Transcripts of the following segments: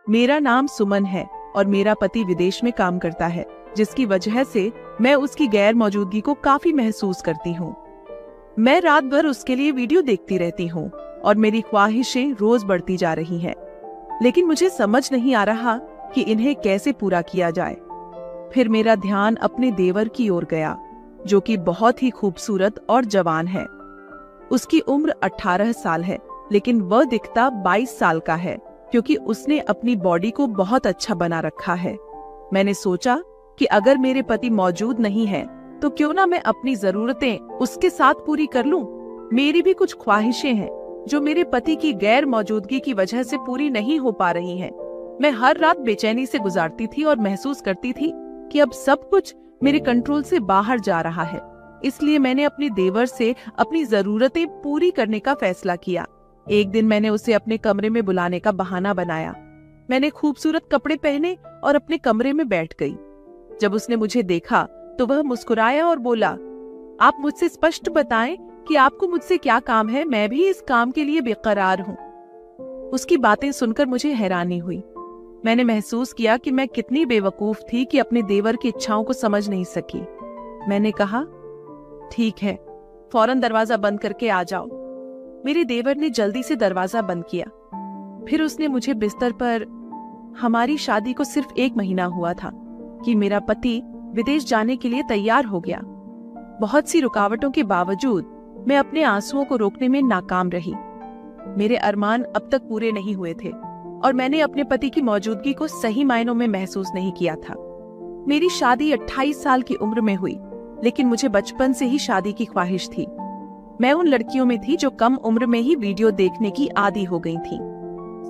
मेरा नाम सुमन है और मेरा पति विदेश में काम करता है, जिसकी वजह से मैं उसकी गैर मौजूदगी को काफी महसूस करती हूँ। मैं रात भर उसके लिए वीडियो देखती रहती हूँ और मेरी ख्वाहिशें रोज बढ़ती जा रही हैं, लेकिन मुझे समझ नहीं आ रहा कि इन्हें कैसे पूरा किया जाए। फिर मेरा ध्यान अपने देवर की ओर गया, जो कि बहुत ही खूबसूरत और जवान है। उसकी उम्र 18 साल है, लेकिन वह दिखता 22 साल का है, क्योंकि उसने अपनी बॉडी को बहुत अच्छा बना रखा है। मैंने सोचा कि अगर मेरे पति मौजूद नहीं है तो क्यों ना मैं अपनी जरूरतें उसके साथ पूरी कर लूं। मेरी भी कुछ ख्वाहिशें हैं जो मेरे पति की गैर मौजूदगी की वजह से पूरी नहीं हो पा रही हैं। मैं हर रात बेचैनी से गुजारती थी और महसूस करती थी कि अब सब कुछ मेरे कंट्रोल से बाहर जा रहा है। इसलिए मैंने अपने देवर से अपनी जरूरतें पूरी करने का फैसला किया। एक दिन मैंने उसे अपने कमरे में बुलाने का बहाना बनाया। मैंने खूबसूरत कपड़े पहने और अपने कमरे में बैठ गई। जब उसने मुझे देखा तो वह मुस्कुराया और बोला, आप मुझसे स्पष्ट बताएं कि आपको मुझसे क्या काम है, मैं भी इस काम के लिए बेकरार हूँ। उसकी बातें सुनकर मुझे हैरानी हुई। मैंने महसूस किया कि मैं कितनी बेवकूफ थी कि अपने देवर की इच्छाओं को समझ नहीं सकी। मैंने कहा, ठीक है, फौरन दरवाजा बंद करके आ जाओ। मेरे देवर ने जल्दी से दरवाजा बंद किया। फिर उसने मुझे बिस्तर पर, हमारी शादी को सिर्फ 1 महीना हुआ था कि मेरा पति विदेश जाने के लिए तैयार हो गया। बहुत सी रुकावटों के बावजूद मैं अपने आंसुओं को रोकने में नाकाम रही। मेरे अरमान अब तक पूरे नहीं हुए थे और मैंने अपने पति की मौजूदगी को सही मायनों में महसूस नहीं किया था। मेरी शादी 28 साल की उम्र में हुई, लेकिन मुझे बचपन से ही शादी की ख्वाहिश थी। मैं उन लड़कियों में थी जो कम उम्र में ही वीडियो देखने की आदी हो गई थी।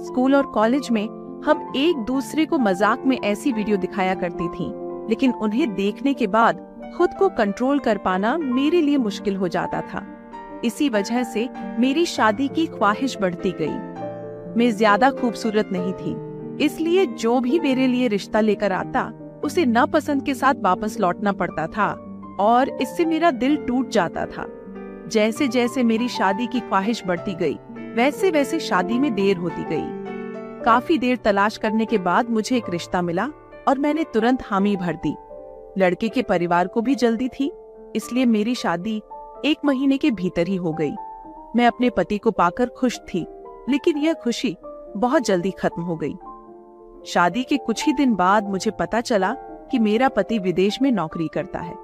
स्कूल और कॉलेज में हम एक दूसरे को मजाक में ऐसी वीडियो दिखाया करती थीं, लेकिन उन्हें देखने के बाद खुद को कंट्रोल कर पाना मेरे लिए मुश्किल हो जाता था। इसी वजह से मेरी शादी की ख्वाहिश बढ़ती गई। मैं ज्यादा खूबसूरत नहीं थी, इसलिए जो भी मेरे लिए रिश्ता लेकर आता उसे नापसंद के साथ वापस लौटना पड़ता था और इससे मेरा दिल टूट जाता था। जैसे जैसे मेरी शादी की ख्वाहिश बढ़ती गई, वैसे वैसे शादी में देर होती गई। काफी देर तलाश करने के बाद मुझे एक रिश्ता मिला और मैंने तुरंत हामी भर दी। लड़के के परिवार को भी जल्दी थी, इसलिए मेरी शादी 1 महीने के भीतर ही हो गई। मैं अपने पति को पाकर खुश थी, लेकिन यह खुशी बहुत जल्दी खत्म हो गई। शादी के कुछ ही दिन बाद मुझे पता चला कि मेरा पति विदेश में नौकरी करता है।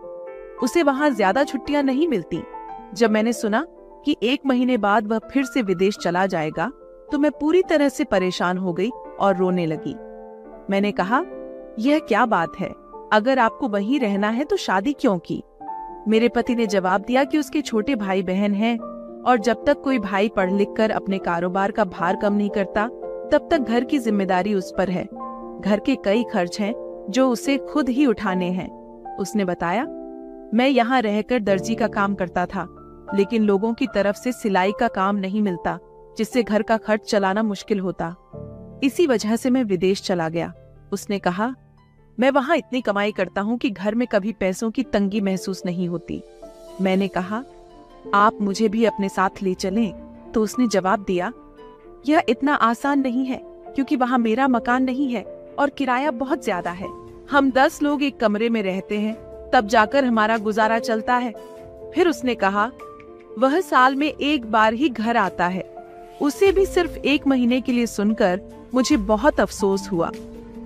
उसे वहां ज्यादा छुट्टियां नहीं मिलती। जब मैंने सुना कि 1 महीने बाद वह फिर से विदेश चला जाएगा, तो मैं पूरी तरह से परेशान हो गई और रोने लगी। मैंने कहा, यह क्या बात है? अगर आपको वहीं रहना है तो शादी क्यों की? मेरे पति ने जवाब दिया कि उसके छोटे भाई बहन हैं और जब तक कोई भाई पढ़ लिख कर अपने कारोबार का भार कम नहीं करता, तब तक घर की जिम्मेदारी उस पर है। घर के कई खर्च हैं जो उसे खुद ही उठाने हैं। उसने बताया, मैं यहाँ रहकर दर्जी का काम करता था, लेकिन लोगों की तरफ से सिलाई का काम नहीं मिलता, जिससे घर का खर्च चलाना मुश्किल होता। इसी वजह से मैं विदेश चला गया। उसने कहा, मैं वहाँ इतनी कमाई करता हूँ कि घर में कभी पैसों की तंगी महसूस नहीं होती। मैंने कहा, आप मुझे भी अपने साथ ले चलें। तो उसने जवाब दिया, यह इतना आसान नहीं है, क्योंकि वहाँ मेरा मकान नहीं है और किराया बहुत ज्यादा है। हम 10 लोग एक कमरे में रहते हैं, तब जाकर हमारा गुजारा चलता है। फिर उसने कहा, वह साल में 1 बार ही घर आता है। उसे भी सिर्फ 1 महीने के लिए सुनकर मुझे बहुत अफसोस हुआ।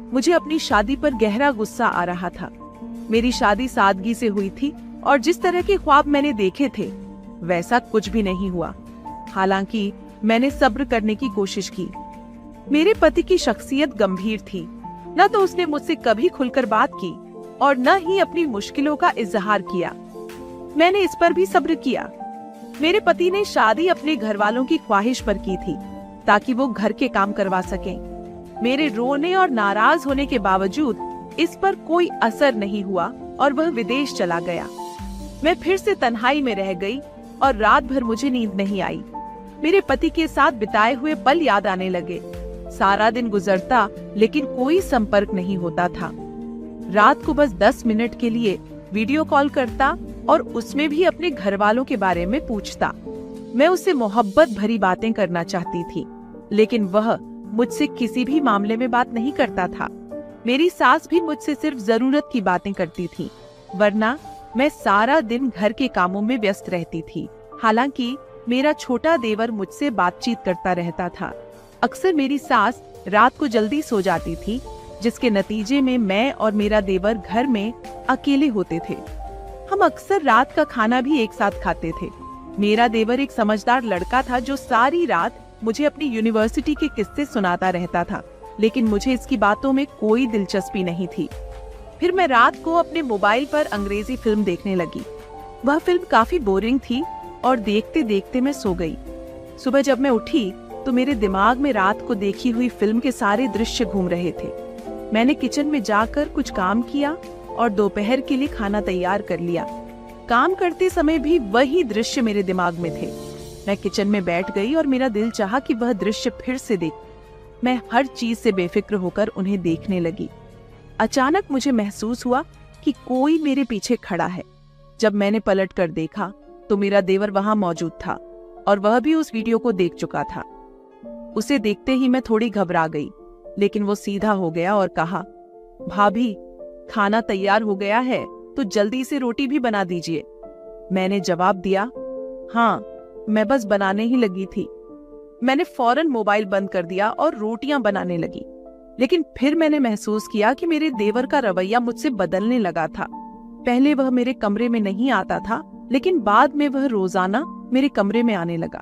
मुझे अपनी शादी पर गहरा गुस्सा आ रहा था। मेरी शादी सादगी से हुई थी और जिस तरह के ख्वाब मैंने देखे थे, वैसा कुछ भी नहीं हुआ। हालांकि मैंने सब्र करने की कोशिश की। मेरे पति की शख्सियत गंभीर थी। न तो उसने मुझसे कभी खुलकर बात की और न ही अपनी मुश्किलों का इजहार किया। मैंने इस पर भी सब्र किया। मेरे पति ने शादी अपने घर वालों की ख्वाहिश पर की थी, ताकि वो घर के काम करवा सकें। मेरे रोने और नाराज होने के बावजूद इस पर कोई असर नहीं हुआ और वह विदेश चला गया। मैं फिर से तन्हाई में रह गई और रात भर मुझे नींद नहीं आई। मेरे पति के साथ बिताए हुए पल याद आने लगे। सारा दिन गुजरता, लेकिन कोई संपर्क नहीं होता था। रात को बस 10 मिनट के लिए वीडियो कॉल करता और उसमें भी अपने घर वालों के बारे में पूछता। मैं उससे मोहब्बत भरी बातें करना चाहती थी, लेकिन वह मुझसे किसी भी मामले में बात नहीं करता था। मेरी सास भी मुझसे सिर्फ जरूरत की बातें करती थी, वरना मैं सारा दिन घर के कामों में व्यस्त रहती थी। हालांकि मेरा छोटा देवर मुझसे बातचीत करता रहता था। अक्सर मेरी सास रात को जल्दी सो जाती थी, जिसके नतीजे में मैं और मेरा देवर घर में अकेले होते थे। हम अक्सर रात का खाना भी एक साथ खाते थे। मेरा देवर एक समझदार लड़का था जो सारी रात मुझे अपनी यूनिवर्सिटी के किस्से सुनाता रहता था, लेकिन मुझे इसकी बातों में कोई दिलचस्पी नहीं थी। फिर मैं रात को अपने मोबाइल पर अंग्रेजी फिल्म देखने लगी। वह फिल्म काफी बोरिंग थी और देखते देखते मैं सो गई। सुबह जब मैं उठी तो मेरे दिमाग में रात को देखी हुई फिल्म के सारे दृश्य घूम रहे थे। मैंने किचन में जाकर कुछ काम किया और दोपहर के लिए खाना तैयार कर लिया। काम करते समय भी वही दृश्य मेरे दिमाग में थे। मैं किचन में बैठ गई और मेरा दिल चाहा कि वह दृश्य फिर से देख। मैं हर चीज से बेफिक्र होकर उन्हें देखने लगी। अचानक मुझे महसूस हुआ कि कोई मेरे पीछे खड़ा है। जब मैंने पलट कर देखा तो मेरा देवर वहां मौजूद था और वह भी उस वीडियो को देख चुका था। उसे देखते ही मैं थोड़ी घबरा गई, लेकिन वो सीधा हो गया और कहा, भाभी, खाना तैयार हो गया है तो जल्दी से रोटी भी बना दीजिए। मैंने जवाब दिया, हाँ, मैं बस बनाने ही लगी थी। मैंने फौरन मोबाइल बंद कर दिया और रोटियां बनाने लगी। लेकिन फिर मैंने महसूस किया कि मेरे देवर का रवैया मुझसे बदलने लगा था। पहले वह मेरे कमरे में नहीं आता था, लेकिन बाद में वह रोजाना मेरे कमरे में आने लगा।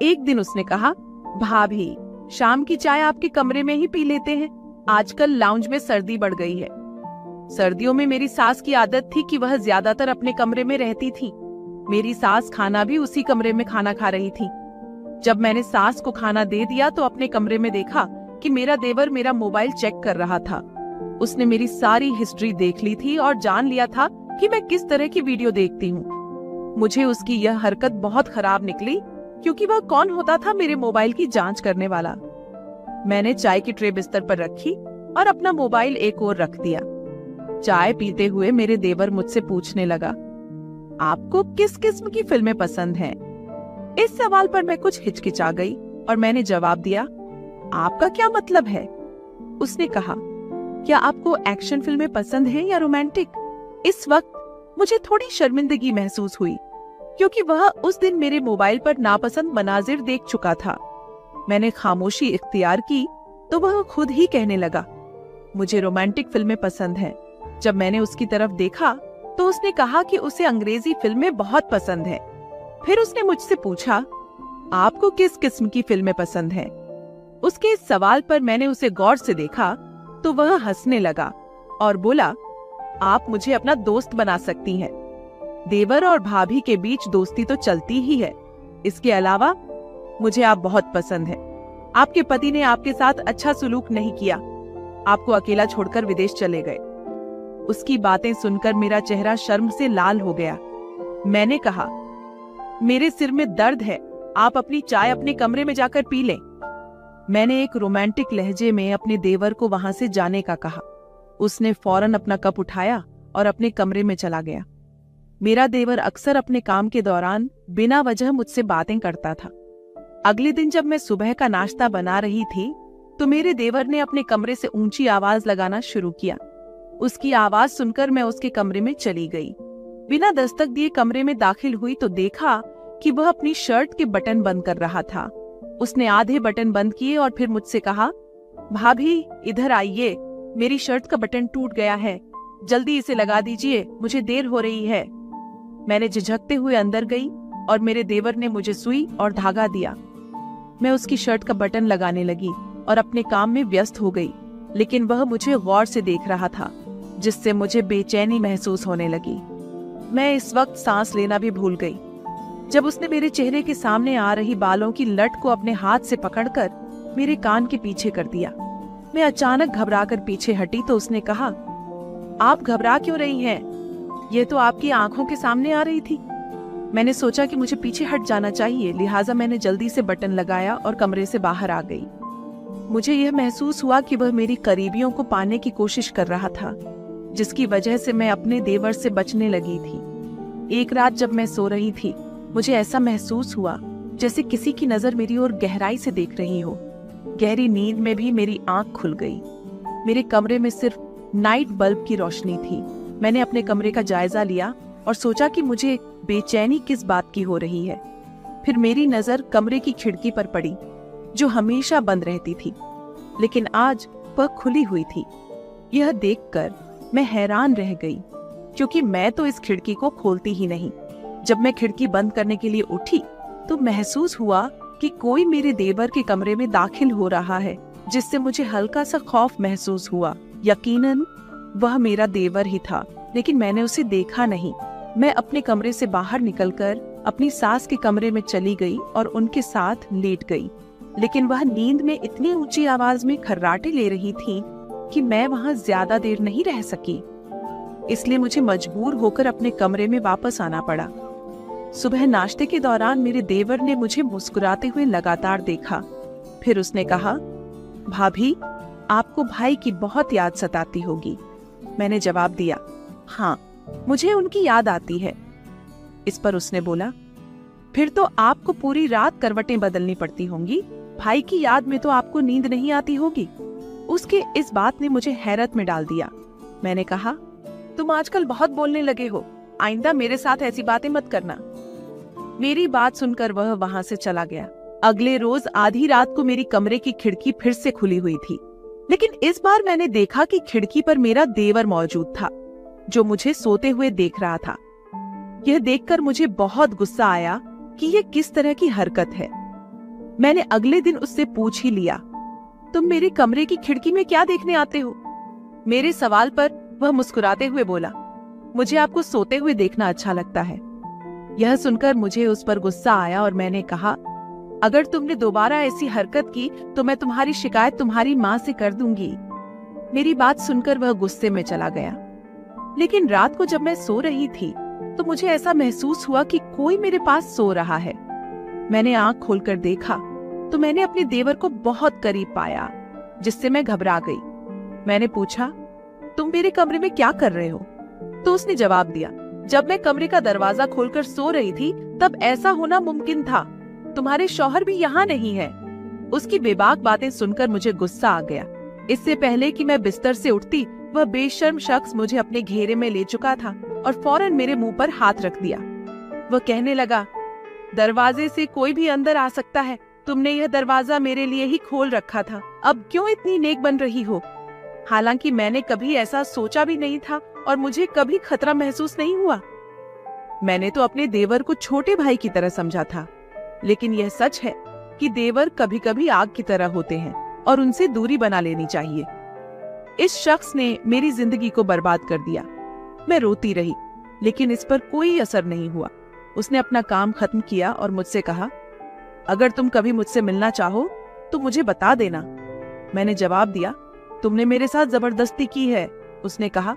एक दिन उसने कहा, भाभी, शाम की चाय आपके कमरे में ही पी लेते हैं। आजकल लाउंज में सर्दी बढ़ गई है। सर्दियों में मेरी सास की आदत थी कि वह ज्यादातर अपने कमरे में रहती थी। मेरी सास खाना भी उसी कमरे में खाना खा रही थी। जब मैंने सास को खाना दे दिया तो अपने कमरे में देखा कि मेरा देवर मेरा मोबाइल चेक कर रहा था। उसने मेरी सारी हिस्ट्री देख ली थी और जान लिया था कि मैं किस तरह की वीडियो देखती हूँ। मुझे उसकी यह हरकत बहुत खराब निकली, क्योंकि वह कौन होता था मेरे मोबाइल की जांच करने वाला। मैंने चाय की ट्रे बिस्तर पर रखी और अपना मोबाइल एक ओर रख दिया। चाय पीते हुए मेरे देवर मुझसे पूछने लगा, आपको किस किस्म की फिल्में पसंद हैं? इस सवाल पर मैं कुछ हिचकिचा गई और मैंने जवाब दिया, आपका क्या मतलब है? उसने कहा, क्या आपको एक्शन फिल्में पसंद हैं या रोमांटिक? इस वक्त मुझे थोड़ी शर्मिंदगी महसूस हुई, क्योंकि वह उस दिन मेरे मोबाइल पर नापसंद मनाजिर देख चुका था। मैंने खामोशी इख्तियार की तो वह खुद ही कहने लगा, मुझे रोमांटिक फिल्में पसंद हैं। जब मैंने उसकी तरफ देखा तो उसने कहा कि उसे अंग्रेजी फिल्में बहुत पसंद हैं। फिर उसने मुझसे पूछा, आपको किस किस्म की फिल्में पसंद हैं? उसके इस सवाल पर मैंने उसे गौर से देखा तो वह हंसने लगा और बोला, आप मुझे अपना दोस्त बना सकती हैं। देवर और भाभी के बीच दोस्ती तो चलती ही है। इसके अलावा मुझे आप बहुत पसंद हैं। आपके पति ने आपके साथ अच्छा सलूक नहीं किया, आपको अकेला छोड़कर विदेश चले गए। उसकी बातें सुनकर मेरा चेहरा शर्म से लाल हो गया। मैंने कहा, मेरे सिर में दर्द है, आप अपनी चाय अपने कमरे में जाकर पी लें। मैंने एक रोमांटिक लहजे में अपने देवर को वहां से जाने का कहा। उसने फौरन अपना कप उठाया और अपने कमरे में चला गया। मेरा देवर अक्सर अपने काम के दौरान बिना वजह मुझसे बातें करता था। अगले दिन जब मैं सुबह का नाश्ता बना रही थी तो मेरे देवर ने अपने कमरे से ऊंची आवाज लगाना शुरू किया। उसकी आवाज सुनकर मैं उसके कमरे में चली गई। बिना दस्तक दिए कमरे में दाखिल हुई तो देखा कि वह अपनी शर्ट के बटन बंद कर रहा था। उसने आधे बटन बंद किए और फिर मुझसे कहा, भाभी, इधर आइए, मेरी शर्ट का बटन टूट गया है, जल्दी इसे लगा दीजिए, मुझे देर हो रही है। मैंने झिझकते हुए अंदर गई और मेरे देवर ने मुझे सुई और धागा दिया। मैं उसकी शर्ट का बटन लगाने लगी और अपने काम में व्यस्त हो गई, लेकिन वह मुझे गौर से देख रहा था, जिससे मुझे बेचैनी महसूस होने लगी। मैं इस वक्त सांस लेना भी भूल गई। जब उसने मेरे चेहरे के सामने आ रही बालों की लट को अपने हाथ से पकड़कर मेरे कान के पीछे कर दिया। मैं अचानक घबराकर पीछे हटी तो उसने कहा, आप घबरा क्यों रही हैं? ये तो आपकी आंखों के सामने आ रही थी। मैंने सोचा कि मुझे पीछे हट जाना चाहिए, लिहाजा मैंने जल्दी से बटन लगाया और कमरे से बाहर आ गई। मुझे यह महसूस हुआ कि वह मेरी करीबियों को पाने की कोशिश कर रहा था, जिसकी वजह से मैं अपने देवर से बचने लगी थी। एक रात जब मैं सो रही थी, मुझे ऐसा महसूस हुआ जैसे किसी की नजर मेरी ओर गहराई से देख रही हो। गहरी नींद में भी मेरी आंख खुल गई। मेरे कमरे में सिर्फ नाइट बल्ब की रोशनी थी। मैंने अपने कमरे का जायजा लिया और सोचा कि मुझे बेचैनी किस बात की हो रही है। फिर मेरी नजर कमरे की खिड़की पर पड़ी, जो हमेशा बंद रहती थी, लेकिन आज वह खुली हुई थी। यह देखकर मैं हैरान रह गई, क्योंकि मैं तो इस खिड़की को खोलती ही नहीं। जब मैं खिड़की बंद करने के लिए उठी तो महसूस हुआ कि कोई मेरे देवर के कमरे में दाखिल हो रहा है, जिससे मुझे हल्का सा खौफ महसूस हुआ। यकीनन वह मेरा देवर ही था, लेकिन मैंने उसे देखा नहीं। मैं अपने कमरे से बाहर निकलकर अपनी सास के कमरे में चली गई और उनके साथ लेट गई, लेकिन वह नींद में इतनी ऊंची आवाज में खर्राटे ले रही थी कि मैं वहां ज्यादा देर नहीं रह सकी। इसलिए मुझे मजबूर होकर अपने कमरे में वापस आना पड़ा। सुबह नाश्ते के दौरान मेरे देवर ने मुझे मुस्कुराते हुए लगातार देखा। फिर उसने कहा, भाभी, आपको भाई की बहुत याद सताती होगी। मैंने जवाब दिया, हाँ, मुझे उनकी याद आती है। इस पर उसने बोला, फिर तो आपको पूरी रात करवटें बदलनी पड़ती होंगी। भाई की याद में तो आपको नींद नहीं आती होगी। उसके इस बात ने मुझे हैरत में डाल दिया। मैंने कहा, तुम आजकल बहुत बोलने लगे हो, आइंदा मेरे साथ ऐसी बातें मत करना। मेरी बात सुनकर वह वहां से चला गया। अगले रोज आधी रात को मेरी कमरे की खिड़की फिर से खुली हुई थी, लेकिन इस बार मैंने देखा कि खिड़की पर मेरा देवर मौजूद था, जो मुझे सोते हुए देख रहा था। यह देखकर मुझे बहुत गुस्सा आया कि यह किस तरह की हरकत है। मैंने अगले दिन उससे पूछ ही लिया, तुम मेरे कमरे की खिड़की में क्या देखने आते हो? मेरे सवाल पर वह मुस्कुराते हुए बोला, मुझे आपको सोते हुए देखना अच्छा लगता है। यह सुनकर मुझे उस पर गुस्सा आया और मैंने कहा, अगर तुमने दोबारा ऐसी हरकत की तो मैं तुम्हारी शिकायत तुम्हारी माँ से कर दूंगी। मेरी बात सुनकर वह गुस्से में चला गया। लेकिन रात को जब मैं सो रही थी तो मुझे ऐसा महसूस हुआ कि कोई मेरे पास सो रहा है। मैंने आंख खोलकर देखा तो मैंने अपने देवर को बहुत करीब पाया, जिससे मैं घबरा गई। मैंने पूछा, तुम मेरे कमरे में क्या कर रहे हो? तो उसने जवाब दिया, जब मैं कमरे का दरवाजा खोलकर सो रही थी तब ऐसा होना मुमकिन था। तुम्हारे शौहर भी यहाँ नहीं है। उसकी बेबाक बातें सुनकर मुझे गुस्सा आ गया। इससे पहले कि मैं बिस्तर से उठती, वह बेशर्म शख्स मुझे अपने घेरे में ले चुका था और फौरन मेरे मुंह पर हाथ रख दिया। वह कहने लगा, दरवाजे से कोई भी अंदर आ सकता है। तुमने यह दरवाजा मेरे लिए ही खोल रखा था, अब क्यों इतनी नेक बन रही हो? हालांकि मैंने कभी ऐसा सोचा भी नहीं था और मुझे कभी खतरा महसूस नहीं हुआ। मैंने तो अपने देवर को छोटे भाई की तरह समझा था, लेकिन यह सच है कि देवर कभी कभी आग की तरह होते हैं और उनसे दूरी बना लेनी चाहिए। इस शख्स ने मेरी जिंदगी को बर्बाद कर दिया। मैं रोती रही, लेकिन इस पर कोई असर नहीं हुआ। उसने अपना काम खत्म किया और मुझसे कहा, अगर तुम कभी मुझसे मिलना चाहो तो मुझे बता देना। मैंने जवाब दिया, तुमने मेरे साथ जबरदस्ती की है। उसने कहा,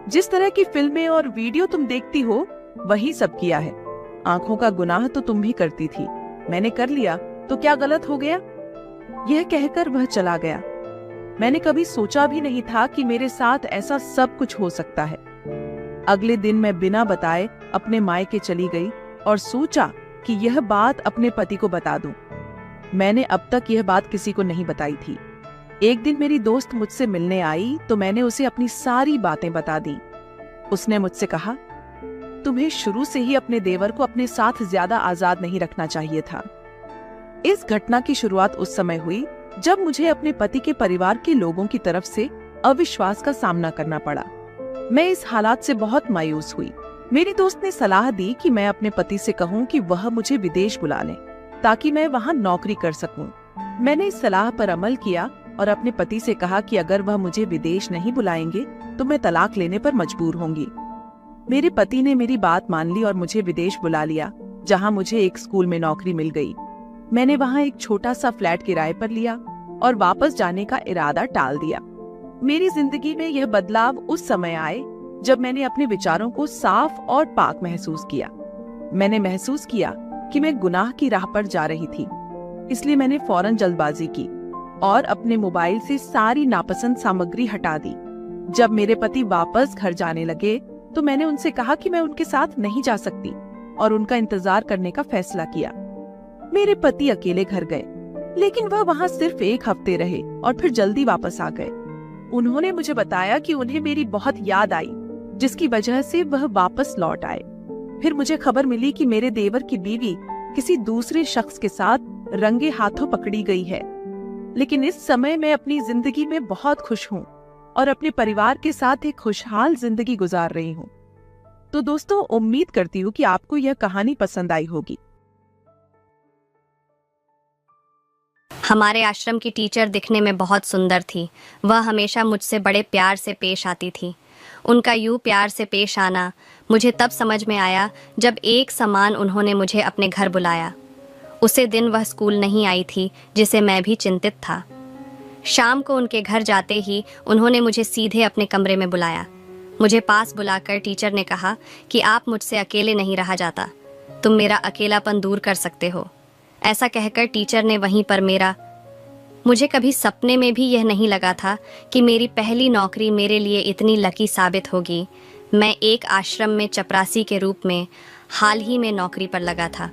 जिस तरह की फिल्में और वीडियो तुम देखती हो वही सब किया है। आंखों का गुनाह तो तुम भी करती थी, मैंने कर लिया तो क्या गलत हो गया? यह कहकर वह चला गया। मैंने कभी सोचा भी नहीं था कि मेरे साथ ऐसा सब कुछ हो सकता है। अगले दिन मैं बिना बताए अपने मायके चली गई और सोचा कि यह बात अपने पति को बता दूं। मैंने अब तक यह बात किसी को नहीं बताई थी। एक दिन मेरी दोस्त मुझसे मिलने आई तो मैंने उसे अपनी सारी बातें बता दी। उसने मुझसे कहा, तुम्हें शुरू से ही अपने देवर को अपने साथ ज्यादा आजाद नहीं रखना चाहिए था। इस घटना की शुरुआत उस समय हुई जब मुझे अपने पति के परिवार के लोगों की तरफ से अविश्वास का सामना करना पड़ा। मैं इस हालात से बहुत मायूस हुई। मेरी दोस्त ने सलाह दी कि मैं अपने पति से कहूं कि वह मुझे विदेश बुला लें ताकि मैं वहां नौकरी कर सकूं। मैंने इस सलाह पर अमल किया और अपने पति से कहा कि अगर वह मुझे विदेश नहीं बुलाएंगे तो मैं तलाक लेने पर मजबूर होंगी। मेरे पति ने मेरी बात मान ली और मुझे विदेश बुला लिया, जहां मुझे एक स्कूल में नौकरी मिल गई। मैंने वहां एक छोटा सा फ्लैट किराए पर लिया और वापस जाने का इरादा टाल दिया। मेरी जिंदगी में यह बदलाव उस समय आए जब मैंने अपने विचारों को साफ और पाक महसूस किया। मैंने महसूस किया कि मैं गुनाह की राह पर जा रही थी, इसलिए मैंने फौरन जल्दबाजी की और अपने मोबाइल से सारी नापसंद सामग्री हटा दी। जब मेरे पति वापस घर जाने लगे तो मैंने उनसे कहा कि मैं उनके साथ नहीं जा सकती और उनका इंतजार करने का फैसला किया। मेरे पति अकेले घर गए। लेकिन वह वहाँ सिर्फ 1 हफ्ते रहे और फिर जल्दी वापस आ गए। उन्होंने मुझे बताया कि उन्हें मेरी बहुत याद आई, जिसकी वजह से वह वापस लौट आए। फिर मुझे खबर मिली कि मेरे देवर की बीवी किसी दूसरे शख्स के साथ रंगे हाथों पकड़ी गई है। लेकिन इस समय मैं अपनी जिंदगी में बहुत खुश हूँ और अपने परिवार के साथ एक खुशहाल जिंदगी गुजार रही हूँ। तो दोस्तों, उम्मीद करती हूँ कि आपको यह कहानी पसंद आई होगी। हमारे आश्रम की टीचर दिखने में बहुत सुंदर थी। वह हमेशा मुझसे बड़े प्यार से पेश आती थी। उनका यूं प्यार से पेश आना मुझे तब समझ में आया जब एक समान उन्होंने मुझे अपने घर बुलाया। उसे दिन वह स्कूल नहीं आई थी, जिसे मैं भी चिंतित था। शाम को उनके घर जाते ही उन्होंने मुझे सीधे अपने कमरे में बुलाया। मुझे पास बुलाकर टीचर ने कहा कि आप मुझसे अकेले नहीं रहा जाता, तुम मेरा अकेलापन दूर कर सकते हो। ऐसा कहकर टीचर ने वहीं पर मुझे कभी सपने में भी यह नहीं लगा था कि मेरी पहली नौकरी मेरे लिए इतनी लकी साबित होगी। मैं एक आश्रम में चपरासी के रूप में हाल ही में नौकरी पर लगा था।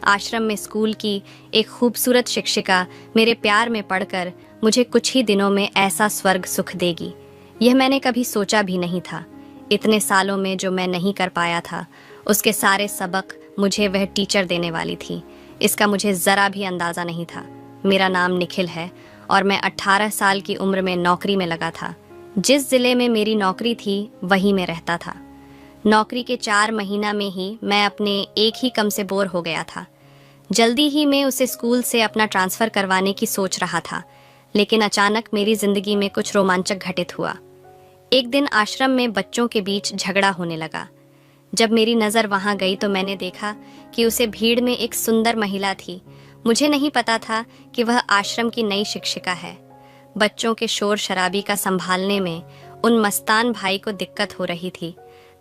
आश्रम में स्कूल की एक खूबसूरत शिक्षिका मेरे प्यार में पड़कर मुझे कुछ ही दिनों में ऐसा स्वर्ग सुख देगी, यह मैंने कभी सोचा भी नहीं था। इतने सालों में जो मैं नहीं कर पाया था, उसके सारे सबक मुझे वह टीचर देने वाली थी। इसका मुझे ज़रा भी अंदाज़ा नहीं था। मेरा नाम निखिल है और मैं 18 साल की उम्र में नौकरी में लगा था। जिस ज़िले में मेरी नौकरी थी वहीं मैं रहता था। नौकरी के 4 महीना में ही मैं अपने एक ही कम से बोर हो गया था। जल्दी ही मैं उसे स्कूल से अपना ट्रांसफ़र करवाने की सोच रहा था, लेकिन अचानक मेरी ज़िंदगी में कुछ रोमांचक घटित हुआ। एक दिन आश्रम में बच्चों के बीच झगड़ा होने लगा। जब मेरी नज़र वहाँ गई तो मैंने देखा कि उसे भीड़ में एक सुंदर महिला थी। मुझे नहीं पता था कि वह आश्रम की नई शिक्षिका है। बच्चों के शोर शराबी का संभालने में उन मस्तान भाई को दिक्कत हो रही थी।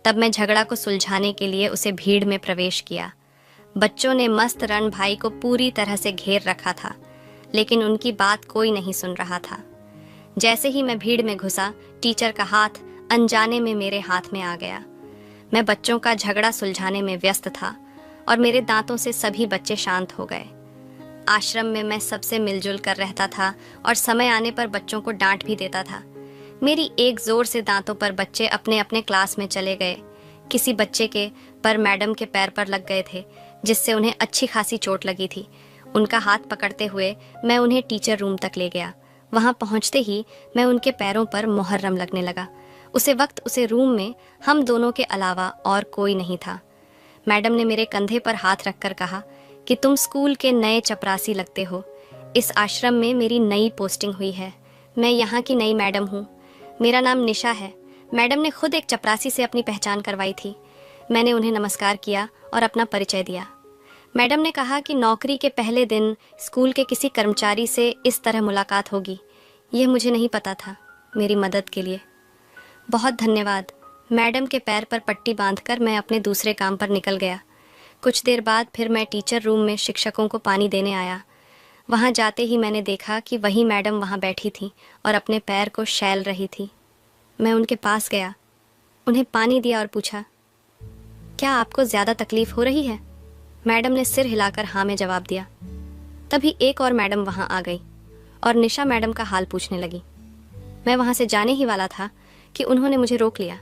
तब मैं झगड़ा को सुलझाने के लिए उसे भीड़ में प्रवेश किया। बच्चों ने मस्त रण भाई को पूरी तरह से घेर रखा था, लेकिन उनकी बात कोई नहीं सुन रहा था। जैसे ही मैं भीड़ में घुसा, टीचर का हाथ अनजाने में मेरे हाथ में आ गया। मैं बच्चों का झगड़ा सुलझाने में व्यस्त था और मेरे दांतों से सभी बच्चे शांत हो गए। आश्रम में मैं सबसे मिलजुल कर रहता था और समय आने पर बच्चों को डांट भी देता था। मेरी एक जोर से दांतों पर बच्चे अपने अपने क्लास में चले गए। किसी बच्चे के पर मैडम के पैर पर लग गए थे, जिससे उन्हें अच्छी खासी चोट लगी थी। उनका हाथ पकड़ते हुए मैं उन्हें टीचर रूम तक ले गया। वहां पहुंचते ही मैं उनके पैरों पर मुहर्रम लगने लगा। उसे रूम में हम दोनों के अलावा और कोई नहीं था। मैडम ने मेरे कंधे पर हाथ रखकर कहा कि तुम स्कूल के नए चपरासी लगते हो। इस आश्रम में मेरी नई पोस्टिंग हुई है। मैं यहाँ की नई मैडम हूँ। मेरा नाम निशा है। मैडम ने खुद एक चपरासी से अपनी पहचान करवाई थी। मैंने उन्हें नमस्कार किया और अपना परिचय दिया। मैडम ने कहा कि नौकरी के पहले दिन स्कूल के किसी कर्मचारी से इस तरह मुलाकात होगी। यह मुझे नहीं पता था। मेरी मदद के लिए बहुत धन्यवाद। मैडम के पैर पर पट्टी बांधकर मैं अपने दूसरे काम पर निकल गया। कुछ देर बाद फिर मैं टीचर रूम में शिक्षकों को पानी देने आया। वहाँ जाते ही मैंने देखा कि वही मैडम वहाँ बैठी थी और अपने पैर को छैल रही थी। मैं उनके पास गया, उन्हें पानी दिया और पूछा, क्या आपको ज़्यादा तकलीफ़ हो रही है? मैडम ने सिर हिलाकर हाँ में जवाब दिया। तभी एक और मैडम वहाँ आ गई और निशा मैडम का हाल पूछने लगी। मैं वहाँ से जाने ही वाला था कि उन्होंने मुझे रोक लिया।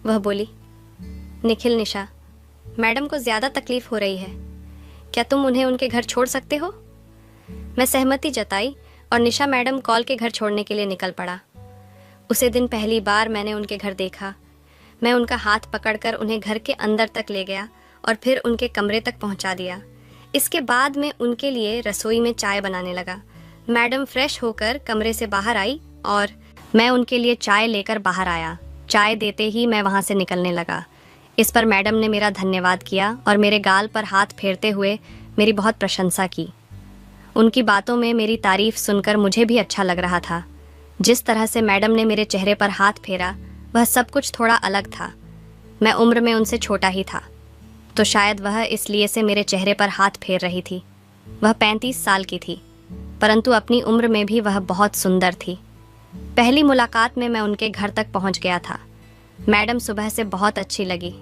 वह बोली, निखिल, निशा मैडम को ज़्यादा तकलीफ़ हो रही है, क्या तुम उन्हें उनके घर छोड़ सकते हो? मैं सहमति जताई और निशा मैडम कॉल के घर छोड़ने के लिए निकल पड़ा। उसे दिन पहली बार मैंने उनके घर देखा। मैं उनका हाथ पकड़कर उन्हें घर के अंदर तक ले गया और फिर उनके कमरे तक पहुंचा दिया। इसके बाद मैं उनके लिए रसोई में चाय बनाने लगा। मैडम फ्रेश होकर कमरे से बाहर आई और मैं उनके लिए चाय लेकर बाहर आया। चाय देते ही मैं वहाँ से निकलने लगा। इस पर मैडम ने मेरा धन्यवाद किया और मेरे गाल पर हाथ फेरते हुए मेरी बहुत प्रशंसा की। उनकी बातों में मेरी तारीफ सुनकर मुझे भी अच्छा लग रहा था। जिस तरह से मैडम ने मेरे चेहरे पर हाथ फेरा, वह सब कुछ थोड़ा अलग था। मैं उम्र में उनसे छोटा ही था, तो शायद वह इसलिए से मेरे चेहरे पर हाथ फेर रही थी। वह 35 साल की थी, परंतु अपनी उम्र में भी वह बहुत सुंदर थी। पहली मुलाकात में मैं उनके घर तक पहुंच गया था। मैडम सुबह से बहुत अच्छी लगी।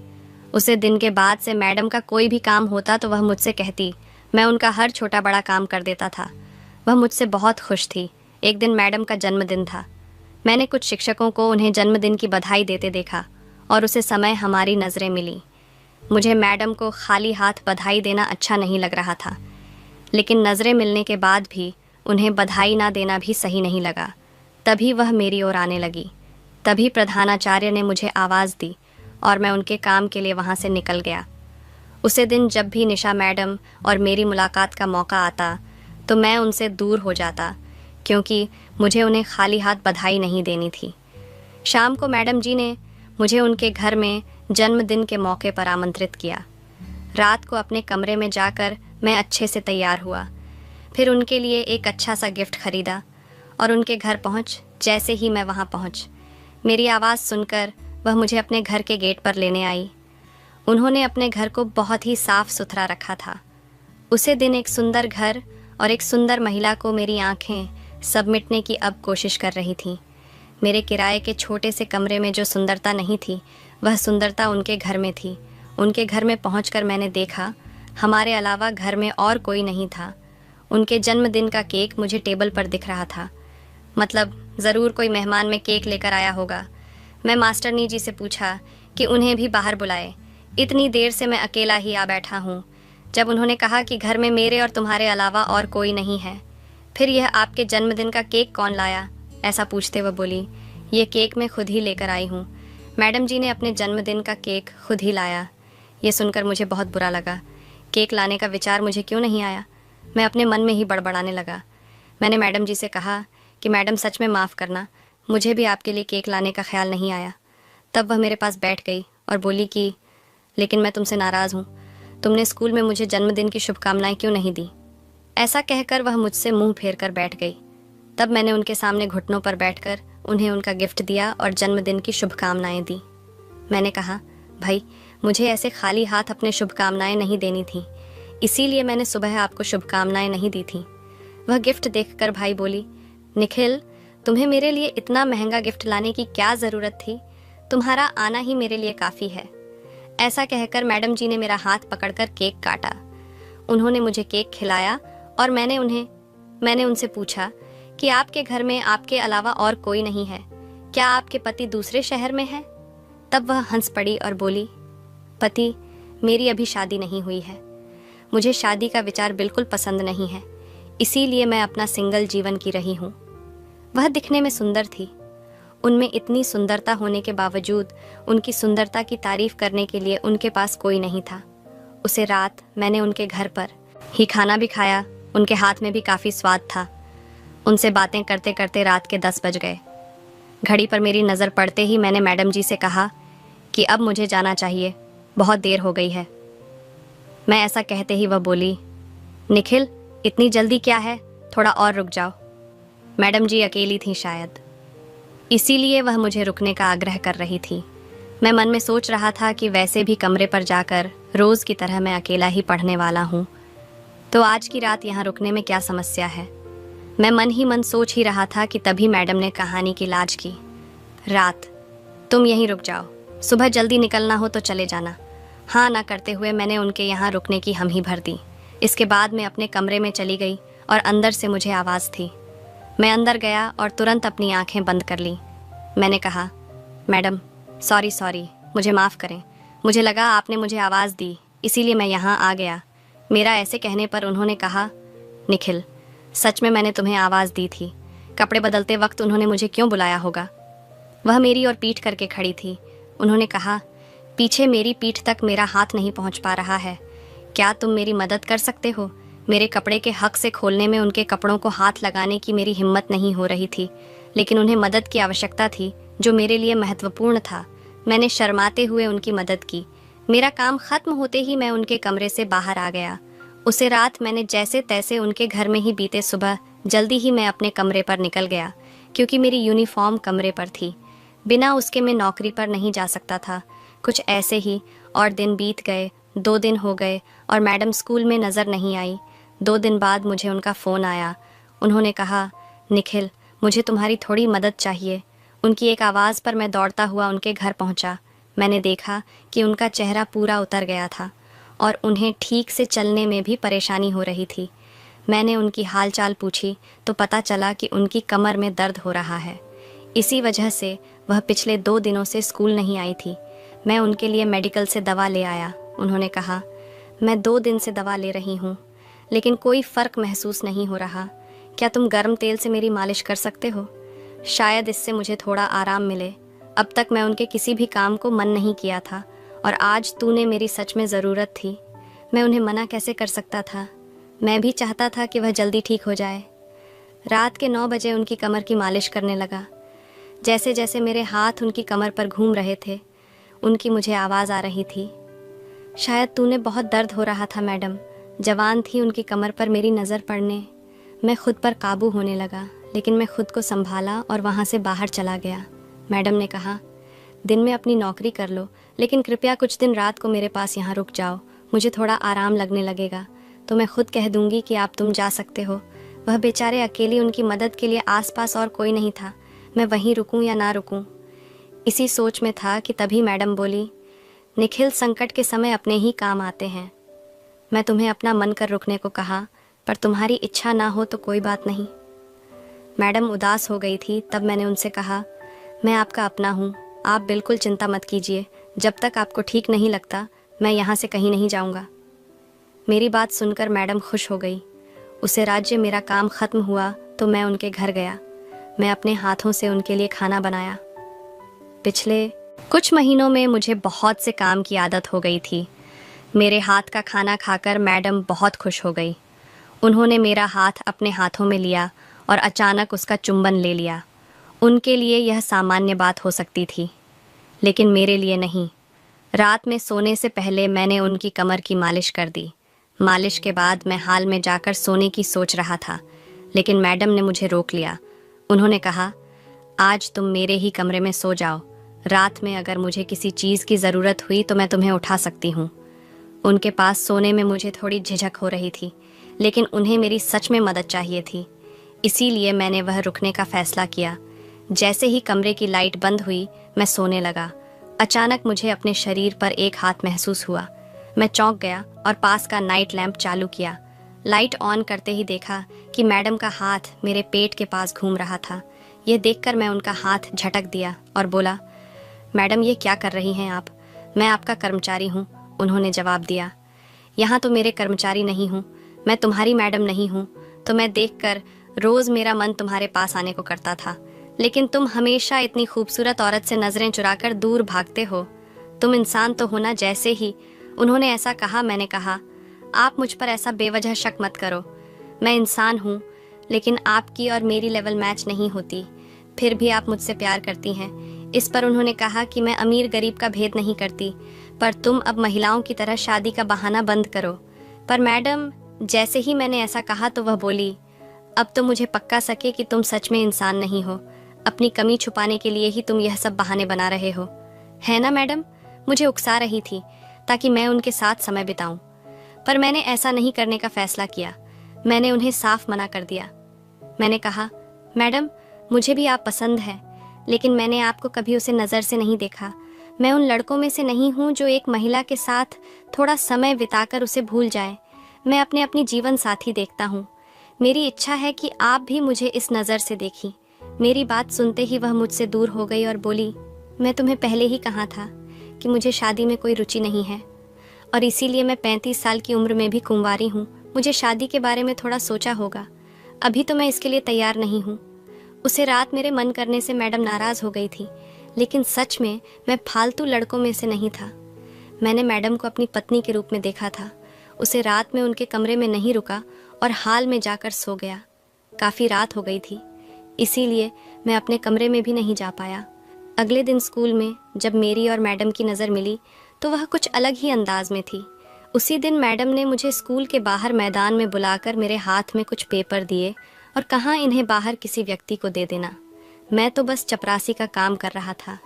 उसे दिन के बाद से मैडम का कोई भी काम होता तो वह मुझसे कहती। मैं उनका हर छोटा बड़ा काम कर देता था। वह मुझसे बहुत खुश थी। एक दिन मैडम का जन्मदिन था। मैंने कुछ शिक्षकों को उन्हें जन्मदिन की बधाई देते देखा और उसे समय हमारी नज़रें मिली। मुझे मैडम को खाली हाथ बधाई देना अच्छा नहीं लग रहा था, लेकिन नज़रें मिलने के बाद भी उन्हें बधाई ना देना भी सही नहीं लगा। तभी वह मेरी ओर आने लगी। तभी प्रधानाचार्य ने मुझे आवाज़ दी और मैं उनके काम के लिए वहाँ से निकल गया। उसे दिन जब भी निशा मैडम और मेरी मुलाकात का मौका आता तो मैं उनसे दूर हो जाता, क्योंकि मुझे उन्हें खाली हाथ बधाई नहीं देनी थी। शाम को मैडम जी ने मुझे उनके घर में जन्मदिन के मौके पर आमंत्रित किया। रात को अपने कमरे में जाकर मैं अच्छे से तैयार हुआ, फिर उनके लिए एक अच्छा सा गिफ्ट खरीदा और उनके घर जैसे ही मैं वहाँ पहुँच, मेरी आवाज़ सुनकर वह मुझे अपने घर के गेट पर लेने आई। उन्होंने अपने घर को बहुत ही साफ सुथरा रखा था। उसे दिन एक सुंदर घर और एक सुंदर महिला को मेरी आंखें सबमिटने की अब कोशिश कर रही थी। मेरे किराए के छोटे से कमरे में जो सुंदरता नहीं थी, वह सुंदरता उनके घर में थी। उनके घर में पहुंचकर मैंने देखा, हमारे अलावा घर में और कोई नहीं था। उनके जन्मदिन का केक मुझे टेबल पर दिख रहा था। मतलब ज़रूर कोई मेहमान में केक लेकर आया होगा। मैं मास्टरनी जी से पूछा कि उन्हें भी बाहर बुलाए। इतनी देर से मैं अकेला ही आ बैठा हूँ। जब उन्होंने कहा कि घर में मेरे और तुम्हारे अलावा और कोई नहीं है, फिर यह आपके जन्मदिन का केक कौन लाया, ऐसा पूछते वह बोली, ये केक मैं खुद ही लेकर आई हूँ। मैडम जी ने अपने जन्मदिन का केक खुद ही लाया। ये सुनकर मुझे बहुत बुरा लगा। केक लाने का विचार मुझे क्यों नहीं आया। मैं अपने मन में ही बड़बड़ाने लगा। मैंने मैडम जी से कहा कि मैडम सच में माफ़ करना, मुझे भी आपके लिए केक लाने का ख्याल नहीं आया। तब वह मेरे पास बैठ गई और बोली कि लेकिन मैं तुमसे नाराज़ हूँ, तुमने स्कूल में मुझे जन्मदिन की शुभकामनाएं क्यों नहीं दी। ऐसा कहकर वह मुझसे मुंह फेर कर बैठ गई। तब मैंने उनके सामने घुटनों पर बैठकर उन्हें उनका गिफ्ट दिया और जन्मदिन की शुभकामनाएं दी। मैंने कहा, भाई मुझे ऐसे खाली हाथ अपने शुभकामनाएं नहीं देनी थी, इसीलिए मैंने सुबह आपको शुभकामनाएं नहीं दी थी। वह गिफ्ट देखकर भाई बोली, निखिल तुम्हें मेरे लिए इतना महंगा गिफ्ट लाने की क्या ज़रूरत थी, तुम्हारा आना ही मेरे लिए काफ़ी है। ऐसा कहकर मैडम जी ने मेरा हाथ पकड़कर केक काटा। उन्होंने मुझे केक खिलाया और मैंने उनसे पूछा कि आपके घर में आपके अलावा और कोई नहीं है, क्या आपके पति दूसरे शहर में है। तब वह हंस पड़ी और बोली, पति, मेरी अभी शादी नहीं हुई है, मुझे शादी का विचार बिल्कुल पसंद नहीं है, इसीलिए मैं अपना सिंगल जीवन की रही हूँ। वह दिखने में सुंदर थी। उनमें इतनी सुंदरता होने के बावजूद उनकी सुंदरता की तारीफ करने के लिए उनके पास कोई नहीं था। उसे रात मैंने उनके घर पर ही खाना भी खाया। उनके हाथ में भी काफ़ी स्वाद था। उनसे बातें करते करते रात के 10 बज गए। घड़ी पर मेरी नज़र पड़ते ही मैंने मैडम जी से कहा कि अब मुझे जाना चाहिए, बहुत देर हो गई है। मैं ऐसा कहते ही वह बोली, निखिल इतनी जल्दी क्या है, थोड़ा और रुक जाओ। मैडम जी अकेली थी शायद, इसीलिए वह मुझे रुकने का आग्रह कर रही थी। मैं मन में सोच रहा था कि वैसे भी कमरे पर जाकर रोज़ की तरह मैं अकेला ही पढ़ने वाला हूँ, तो आज की रात यहाँ रुकने में क्या समस्या है। मैं मन ही मन सोच ही रहा था कि तभी मैडम ने कहानी की लाज की। रात, तुम यहीं रुक जाओ, सुबह जल्दी निकलना हो तो चले जाना। हाँ ना करते हुए मैंने उनके यहाँ रुकने की हम ही भर दी। इसके बाद मैं अपने कमरे में चली गई और अंदर से मुझे आवाज़ थी। मैं अंदर गया और तुरंत अपनी आंखें बंद कर ली। मैंने कहा, मैडम सॉरी, मुझे माफ़ करें, मुझे लगा आपने मुझे आवाज़ दी, इसीलिए मैं यहाँ आ गया। मेरा ऐसे कहने पर उन्होंने कहा, निखिल सच में मैंने तुम्हें आवाज़ दी थी, कपड़े बदलते वक्त उन्होंने मुझे क्यों बुलाया होगा। वह मेरी ओर पीठ करके खड़ी थी। उन्होंने कहा, पीछे मेरी पीठ तक मेरा हाथ नहीं पहुँच पा रहा है, क्या तुम मेरी मदद कर सकते हो। मेरे कपड़े के हक से खोलने में उनके कपड़ों को हाथ लगाने की मेरी हिम्मत नहीं हो रही थी, लेकिन उन्हें मदद की आवश्यकता थी जो मेरे लिए महत्वपूर्ण था। मैंने शर्माते हुए उनकी मदद की। मेरा काम खत्म होते ही मैं उनके कमरे से बाहर आ गया। उसे रात मैंने जैसे तैसे उनके घर में ही बीते। सुबह जल्दी ही मैं अपने कमरे पर निकल गया, क्योंकि मेरी यूनिफॉर्म कमरे पर थी। बिना उसके मैं नौकरी पर नहीं जा सकता था। कुछ ऐसे ही और दिन बीत गए। 2 दिन हो गए और मैडम स्कूल में नज़र नहीं आई। 2 दिन बाद मुझे उनका फ़ोन आया। उन्होंने कहा, निखिल मुझे तुम्हारी थोड़ी मदद चाहिए। उनकी एक आवाज़ पर मैं दौड़ता हुआ उनके घर पहुंचा। मैंने देखा कि उनका चेहरा पूरा उतर गया था और उन्हें ठीक से चलने में भी परेशानी हो रही थी। मैंने उनकी हालचाल पूछी तो पता चला कि उनकी कमर में दर्द हो रहा है। इसी वजह से वह पिछले 2 दिनों से स्कूल नहीं आई थी। मैं उनके लिए मेडिकल से दवा ले आया। उन्होंने कहा, मैं 2 दिन से दवा ले रही हूँ लेकिन कोई फ़र्क महसूस नहीं हो रहा। क्या तुम गर्म तेल से मेरी मालिश कर सकते हो? शायद इससे मुझे थोड़ा आराम मिले। अब तक मैं उनके किसी भी काम को मन नहीं किया था और आज तूने मेरी सच में ज़रूरत थी। मैं उन्हें मना कैसे कर सकता था? मैं भी चाहता था कि वह जल्दी ठीक हो जाए। रात के 9 बजे उनकी कमर की मालिश करने लगा। जैसे जैसे मेरे हाथ उनकी कमर पर घूम रहे थे, उनकी मुझे आवाज़ आ रही थी, शायद तूने बहुत दर्द हो रहा था मैडम। जवान थी उनकी कमर पर मेरी नज़र पड़ने। मैं खुद पर काबू होने लगा, लेकिन मैं खुद को संभाला और वहाँ से बाहर चला गया। मैडम ने कहा, दिन में अपनी नौकरी कर लो, लेकिन कृपया कुछ दिन रात को मेरे पास यहाँ रुक जाओ। मुझे थोड़ा आराम लगने लगेगा तो मैं खुद कह दूंगी कि आप तुम जा सकते हो। वह बेचारे अकेली, उनकी मदद के लिए आसपास और कोई नहीं था। मैं वहीं रुकूं या ना रुकूं, इसी सोच में था कि तभी मैडम बोली, निखिल, संकट के समय अपने ही काम आते हैं। मैं तुम्हें अपना मन कर रुकने को कहा, पर तुम्हारी इच्छा ना हो तो कोई बात नहीं। मैडम उदास हो गई थी। तब मैंने उनसे कहा, मैं आपका अपना हूँ, आप बिल्कुल चिंता मत कीजिए। जब तक आपको ठीक नहीं लगता मैं यहाँ से कहीं नहीं जाऊँगा। मेरी बात सुनकर मैडम खुश हो गई। उसे राज्य मेरा काम ख़त्म हुआ तो मैं उनके घर गया। मैं अपने हाथों से उनके लिए खाना बनाया। पिछले कुछ महीनों में मुझे बहुत से काम की आदत हो गई थी। मेरे हाथ का खाना खाकर मैडम बहुत खुश हो गई। उन्होंने मेरा हाथ अपने हाथों में लिया और अचानक उसका चुंबन ले लिया। उनके लिए यह सामान्य बात हो सकती थी, लेकिन मेरे लिए नहीं। रात में सोने से पहले मैंने उनकी कमर की मालिश कर दी। मालिश के बाद मैं हाल में जाकर सोने की सोच रहा था, लेकिन मैडम ने मुझे रोक लिया। उन्होंने कहा, आज तुम मेरे ही कमरे में सो जाओ। रात में अगर मुझे किसी चीज़ की ज़रूरत हुई तो मैं तुम्हें उठा सकती हूँ। उनके पास सोने में मुझे थोड़ी झिझक हो रही थी, लेकिन उन्हें मेरी सच में मदद चाहिए थी। इसीलिए मैंने वह रुकने का फैसला किया। जैसे ही कमरे की लाइट बंद हुई, मैं सोने लगा। अचानक मुझे अपने शरीर पर एक हाथ महसूस हुआ। मैं चौंक गया और पास का नाइट लैंप चालू किया। लाइट ऑन करते ही देखा कि मैडम का हाथ मेरे पेट के पास घूम रहा था। यह देखकर मैं उनका हाथ झटक दिया और बोला, मैडम, ये क्या कर रही हैं आप? मैं आपका कर्मचारी हूँ, उन्होंने जवाब दिया। यहाँ तो मेरे कर्मचारी नहीं हूँ, मैं तुम्हारी मैडम नहीं हूँ। तो मैं देखकर रोज़ मेरा मन तुम्हारे पास आने को करता था, लेकिन तुम हमेशा इतनी खूबसूरत औरत से नज़रें चुराकर दूर भागते हो। तुम इंसान तो हो ना। जैसे ही उन्होंने ऐसा कहा, मैंने कहा, आप मुझ पर ऐसा बेवजह शक मत करो। मैं इंसान हूँ, लेकिन आपकी और मेरी लेवल मैच नहीं होती। फिर भी आप मुझसे प्यार करती हैं। इस पर उन्होंने कहा कि मैं अमीर गरीब का भेद नहीं करती, पर तुम अब महिलाओं की तरह शादी का बहाना बंद करो। पर मैडम, जैसे ही मैंने ऐसा कहा तो वह बोली, अब तो मुझे पक्का सके कि तुम सच में इंसान नहीं हो। अपनी कमी छुपाने के लिए ही तुम यह सब बहाने बना रहे हो, है ना मैडम? मुझे उकसा रही थी ताकि मैं उनके साथ समय बिताऊं, पर मैंने ऐसा नहीं करने का फैसला किया। मैंने उन्हें साफ मना कर दिया। मैंने कहा, मैडम, मुझे भी आप पसंद है, लेकिन मैंने आपको कभी उसे नज़र से नहीं देखा। मैं उन लड़कों में से नहीं हूँ जो एक महिला के साथ थोड़ा समय बिताकर उसे भूल जाए। मैं अपनी जीवन साथी देखता हूँ। मेरी इच्छा है कि आप भी मुझे इस नज़र से देखी। मेरी बात सुनते ही वह मुझसे दूर हो गई और बोली, मैं तुम्हें पहले ही कहा था कि मुझे शादी में कोई रुचि नहीं है, और इसीलिए मैं 35 साल की उम्र में भी कुंवारी हूँ। मुझे शादी के बारे में थोड़ा सोचा होगा, अभी तो मैं इसके लिए तैयार नहीं हूँ। उसे रात मेरे मन करने से मैडम नाराज़ हो गई थी, लेकिन सच में मैं फालतू लड़कों में से नहीं था। मैंने मैडम को अपनी पत्नी के रूप में देखा था। उसे रात में उनके कमरे में नहीं रुका और हाल में जाकर सो गया। काफ़ी रात हो गई थी, इसीलिए मैं अपने कमरे में भी नहीं जा पाया। अगले दिन स्कूल में जब मेरी और मैडम की नज़र मिली तो वह कुछ अलग ही अंदाज में थी। उसी दिन मैडम ने मुझे स्कूल के बाहर मैदान में बुलाकर मेरे हाथ में कुछ पेपर दिए और कहा, इन्हें बाहर किसी व्यक्ति को दे देना। मैं तो बस चपरासी का काम कर रहा था।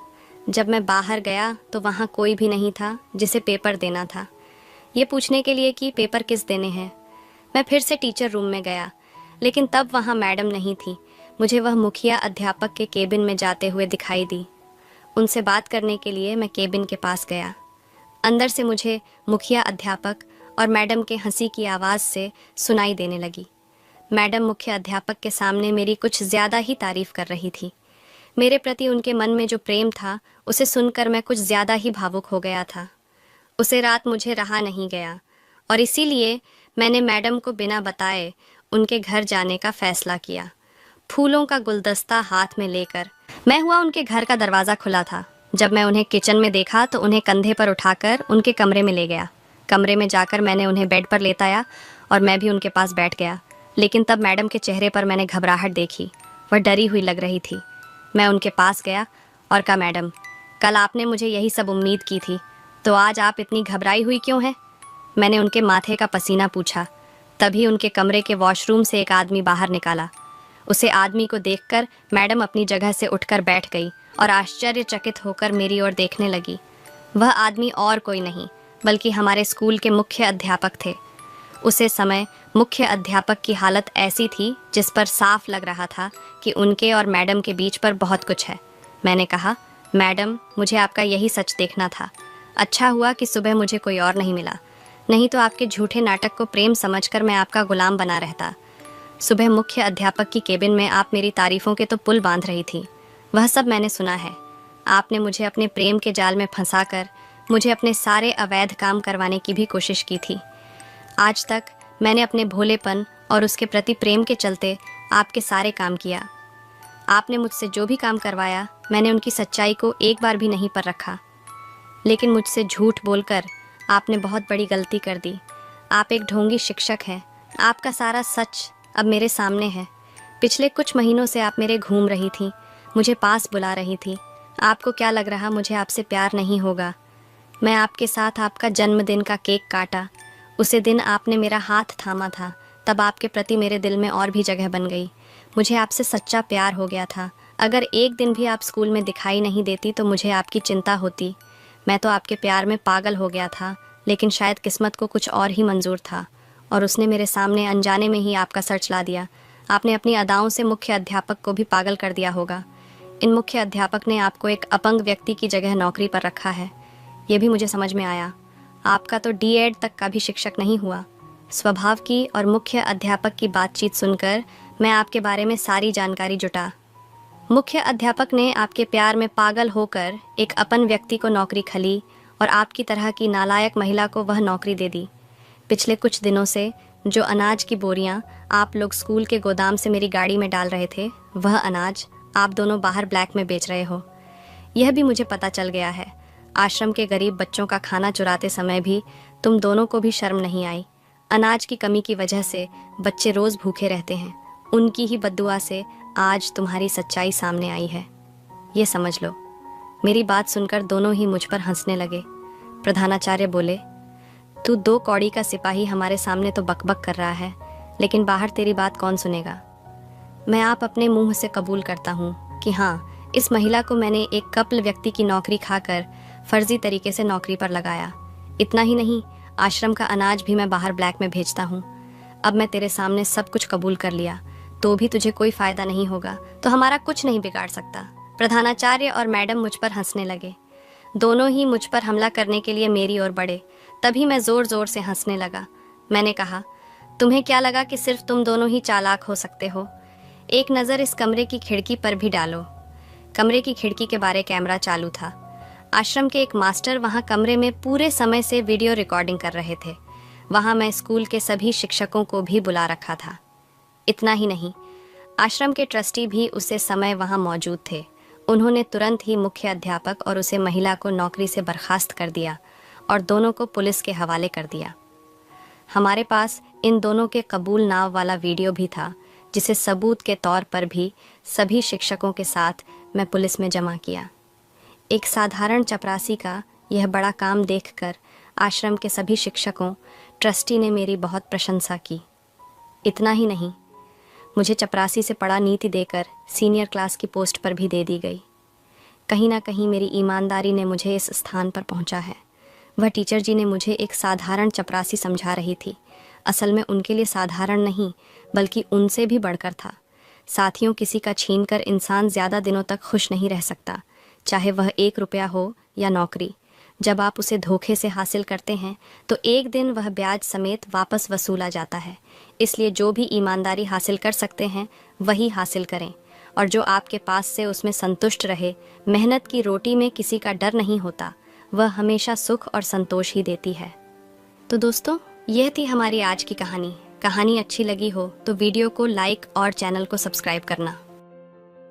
जब मैं बाहर गया तो वहाँ कोई भी नहीं था जिसे पेपर देना था, ये पूछने के लिए कि पेपर किस देने हैं। मैं फिर से टीचर रूम में गया, लेकिन तब वहाँ मैडम नहीं थी। मुझे वह मुखिया अध्यापक के केबिन में जाते हुए दिखाई दी। उनसे बात करने के लिए मैं केबिन के पास गया। अंदर से मुझे मुखिया अध्यापक और मैडम के हंसी की आवाज़ से सुनाई देने लगी। मैडम मुख्य अध्यापक के सामने मेरी कुछ ज़्यादा ही तारीफ कर रही थी। मेरे प्रति उनके मन में जो प्रेम था उसे सुनकर मैं कुछ ज़्यादा ही भावुक हो गया था। उसे रात मुझे रहा नहीं गया और इसीलिए मैंने मैडम को बिना बताए उनके घर जाने का फैसला किया। फूलों का गुलदस्ता हाथ में लेकर मैं हुआ उनके घर का दरवाज़ा खुला था। जब मैं उन्हें किचन में देखा तो उन्हें कंधे पर उठाकर उनके कमरे में ले गया। कमरे में जाकर मैंने उन्हें बेड पर लेटाया और मैं भी उनके पास बैठ गया। लेकिन तब मैडम के चेहरे पर मैंने घबराहट देखी। वह डरी हुई लग रही थी। मैं उनके पास गया और कहा, मैडम, कल आपने मुझे यही सब उम्मीद की थी, तो आज आप इतनी घबराई हुई क्यों हैं? मैंने उनके माथे का पसीना पूछा। तभी उनके कमरे के वॉशरूम से एक आदमी बाहर निकाला। उसे आदमी को देखकर मैडम अपनी जगह से उठकर बैठ गई और आश्चर्यचकित होकर मेरी ओर देखने लगी। वह आदमी और कोई नहीं बल्कि हमारे स्कूल के मुख्य अध्यापक थे। उसे समय मुख्य अध्यापक की हालत ऐसी थी जिस पर साफ लग रहा था कि उनके और मैडम के बीच पर बहुत कुछ है। मैंने कहा, मैडम, मुझे आपका यही सच देखना था। अच्छा हुआ कि सुबह मुझे कोई और नहीं मिला, नहीं तो आपके झूठे नाटक को प्रेम समझकर मैं आपका गुलाम बना रहता। सुबह मुख्य अध्यापक की केबिन में आप मेरी तारीफों के तो पुल बांध रही थी। वह सब मैंने सुना है। आपने मुझे अपने प्रेम के जाल में फंसाकर मुझे अपने सारे अवैध काम करवाने की भी कोशिश की थी। आज तक मैंने अपने भोलेपन और उसके प्रति प्रेम के चलते आपके सारे काम किया। आपने मुझसे जो भी काम करवाया मैंने उनकी सच्चाई को एक बार भी नहीं पर रखा। लेकिन मुझसे झूठ बोलकर आपने बहुत बड़ी गलती कर दी। आप एक ढोंगी शिक्षक हैं। आपका सारा सच अब मेरे सामने है। पिछले कुछ महीनों से आप मेरे घूम रही थी, मुझे पास बुला रही थी। आपको क्या लग रहा मुझे आपसे प्यार नहीं होगा? मैं आपके साथ आपका जन्मदिन का केक काटा। उसे दिन आपने मेरा हाथ थामा था, तब आपके प्रति मेरे दिल में और भी जगह बन गई। मुझे आपसे सच्चा प्यार हो गया था। अगर एक दिन भी आप स्कूल में दिखाई नहीं देती तो मुझे आपकी चिंता होती। मैं तो आपके प्यार में पागल हो गया था, लेकिन शायद किस्मत को कुछ और ही मंजूर था और उसने मेरे सामने अनजाने में ही आपका सर चला दिया। आपने अपनी अदाओं से मुख्य अध्यापक को भी पागल कर दिया होगा। इन मुख्य अध्यापक ने आपको एक अपंग व्यक्ति की जगह नौकरी पर रखा है, ये भी मुझे समझ में आया। आपका तो D.Ed तक का भी शिक्षक नहीं हुआ। स्वभाव की और मुख्य अध्यापक की बातचीत सुनकर मैं आपके बारे में सारी जानकारी जुटा। मुख्य अध्यापक ने आपके प्यार में पागल होकर एक अपन व्यक्ति को नौकरी खली और आपकी तरह की नालायक महिला को वह नौकरी दे दी। पिछले कुछ दिनों से जो अनाज की बोरियां आप लोग स्कूल के गोदाम से मेरी गाड़ी में डाल रहे थे, वह अनाज आप दोनों बाहर ब्लैक में बेच रहे हो। यह भी मुझे पता चल गया है। आश्रम के गरीब बच्चों का खाना चुराते समय भी तुम दोनों को भी शर्म नहीं आई। अनाज की कमी की वजह से बच्चे रोज़ भूखे रहते हैं। उनकी ही बद्दुआ से आज तुम्हारी सच्चाई सामने आई है, ये समझ लो। मेरी बात सुनकर दोनों ही मुझ पर हंसने लगे। प्रधानाचार्य बोले, तू 2 कौड़ी का सिपाही हमारे सामने तो बकबक कर रहा है, लेकिन बाहर तेरी बात कौन सुनेगा? मैं आप अपने मुंह से कबूल करता हूँ कि हाँ, इस महिला को मैंने एक कपल व्यक्ति की नौकरी खाकर फर्जी तरीके से नौकरी पर लगाया। इतना ही नहीं, आश्रम का अनाज भी मैं बाहर ब्लैक में भेजता हूँ। अब मैं तेरे सामने सब कुछ कबूल कर लिया, तो भी तुझे कोई फायदा नहीं होगा, तो हमारा कुछ नहीं बिगाड़ सकता। प्रधानाचार्य और मैडम मुझ पर हंसने लगे। दोनों ही मुझ पर हमला करने के लिए मेरी ओर बढ़े। तभी मैं जोर जोर से हंसने लगा। मैंने कहा, तुम्हें क्या लगा कि सिर्फ तुम दोनों ही चालाक हो सकते हो? एक नज़र इस कमरे की खिड़की पर भी डालो। कमरे की खिड़की के बारे कैमरा चालू था। आश्रम के एक मास्टर वहाँ कमरे में पूरे समय से वीडियो रिकॉर्डिंग कर रहे थे। वहाँ मैं स्कूल के सभी शिक्षकों को भी बुला रखा था। इतना ही नहीं, आश्रम के ट्रस्टी भी उसे समय वहाँ मौजूद थे। उन्होंने तुरंत ही मुख्य अध्यापक और उसे महिला को नौकरी से बर्खास्त कर दिया और दोनों को पुलिस के हवाले कर दिया। हमारे पास इन दोनों के कबूल नाव वाला वीडियो भी था, जिसे सबूत के तौर पर भी सभी शिक्षकों के साथ मैं पुलिस में जमा किया। एक साधारण चपरासी का यह बड़ा काम देखकर आश्रम के सभी शिक्षकों, ट्रस्टी ने मेरी बहुत प्रशंसा की। इतना ही नहीं, मुझे चपरासी से पढ़ा नीति देकर सीनियर क्लास की पोस्ट पर भी दे दी गई। कहीं ना कहीं मेरी ईमानदारी ने मुझे इस स्थान पर पहुंचा है। वह टीचर जी ने मुझे एक साधारण चपरासी समझा रही थी। असल में उनके लिए साधारण नहीं, बल्कि उनसे भी बढ़कर था। साथियों, किसी का छीनकर इंसान ज़्यादा दिनों तक खुश नहीं रह सकता, चाहे वह 1 रुपया हो या नौकरी। जब आप उसे धोखे से हासिल करते हैं तो एक दिन वह ब्याज समेत वापस वसूला जाता है। इसलिए जो भी ईमानदारी हासिल कर सकते हैं वही हासिल करें, और जो आपके पास से उसमें संतुष्ट रहे। मेहनत की रोटी में किसी का डर नहीं होता, वह हमेशा सुख और संतोष ही देती है। तो दोस्तों, यह थी हमारी आज की कहानी। कहानी अच्छी लगी हो तो वीडियो को लाइक और चैनल को सब्सक्राइब करना।